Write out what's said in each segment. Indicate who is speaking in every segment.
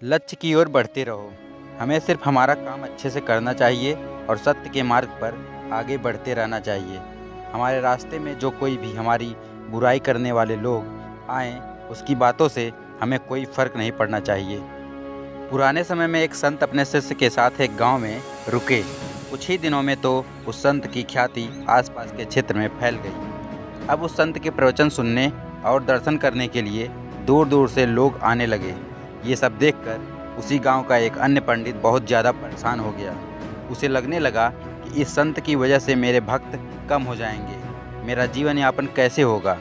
Speaker 1: लक्ष्य की ओर बढ़ते रहो। हमें सिर्फ हमारा काम अच्छे से करना चाहिए और सत्य के मार्ग पर आगे बढ़ते रहना चाहिए। हमारे रास्ते में जो कोई भी हमारी बुराई करने वाले लोग आएँ, उसकी बातों से हमें कोई फ़र्क नहीं पड़ना चाहिए। पुराने समय में एक संत अपने शिष्य के साथ एक गांव में रुके। कुछ ही दिनों में तो उस संत की ख्याति आसपास के क्षेत्र में फैल गई। अब उस संत के प्रवचन सुनने और दर्शन करने के लिए दूर दूर से लोग आने लगे। ये सब देखकर उसी गांव का एक अन्य पंडित बहुत ज़्यादा परेशान हो गया। उसे लगने लगा कि इस संत की वजह से मेरे भक्त कम हो जाएंगे, मेरा जीवन यापन कैसे होगा।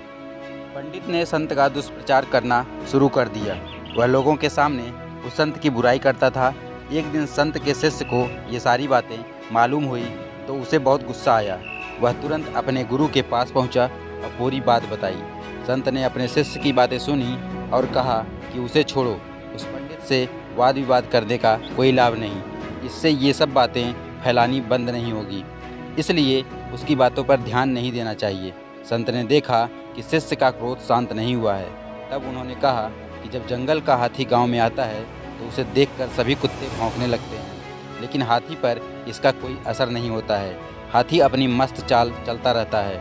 Speaker 1: पंडित ने संत का दुष्प्रचार करना शुरू कर दिया। वह लोगों के सामने उस संत की बुराई करता था। एक दिन संत के शिष्य को ये सारी बातें मालूम हुई तो उसे बहुत गुस्सा आया। वह तुरंत अपने गुरु के पास पहुंचा और पूरी बात बताई। संत ने अपने शिष्य की बातें सुनी और कहा कि उसे छोड़ो, उस पंडित से वाद विवाद करने का कोई लाभ नहीं, इससे ये सब बातें फैलानी बंद नहीं होगी, इसलिए उसकी बातों पर ध्यान नहीं देना चाहिए। संत ने देखा कि शिष्य का क्रोध शांत नहीं हुआ है। तब उन्होंने कहा कि जब जंगल का हाथी गांव में आता है तो उसे देखकर सभी कुत्ते भौंकने लगते हैं, लेकिन हाथी पर इसका कोई असर नहीं होता है। हाथी अपनी मस्त चाल चलता रहता है।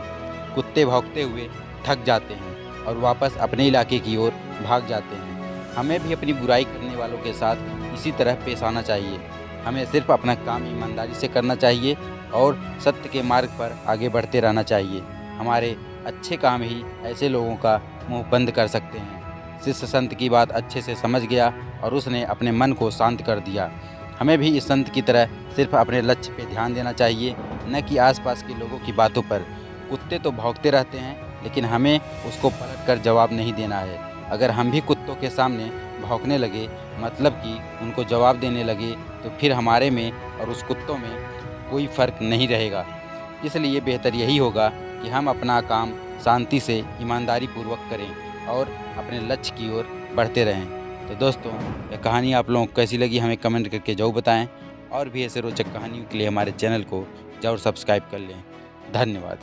Speaker 1: कुत्ते भौंकते हुए थक जाते हैं और वापस अपने इलाके की ओर भाग जाते हैं। हमें भी अपनी बुराई करने वालों के साथ इसी तरह पेश आना चाहिए। हमें सिर्फ अपना काम ईमानदारी से करना चाहिए और सत्य के मार्ग पर आगे बढ़ते रहना चाहिए। हमारे अच्छे काम ही ऐसे लोगों का मुंह बंद कर सकते हैं। शिष्य संत की बात अच्छे से समझ गया और उसने अपने मन को शांत कर दिया। हमें भी इस संत की तरह सिर्फ अपने लक्ष्य पे ध्यान देना चाहिए, न कि आसपास के लोगों की बातों पर। कुत्ते तो भौंकते रहते हैं, लेकिन हमें उसको पलट कर जवाब नहीं देना है। अगर हम भी कुत्तों के सामने भौंकने लगे, मतलब कि उनको जवाब देने लगे, तो फिर हमारे में और उस कुत्तों में कोई फ़र्क नहीं रहेगा। इसलिए बेहतर यही होगा कि हम अपना काम शांति से ईमानदारी पूर्वक करें और अपने लक्ष्य की ओर बढ़ते रहें। तो दोस्तों, यह कहानी आप लोगों को कैसी लगी हमें कमेंट करके ज़रूर बताएं और भी ऐसे रोचक कहानियों के लिए हमारे चैनल को ज़रूर सब्सक्राइब कर लें। धन्यवाद।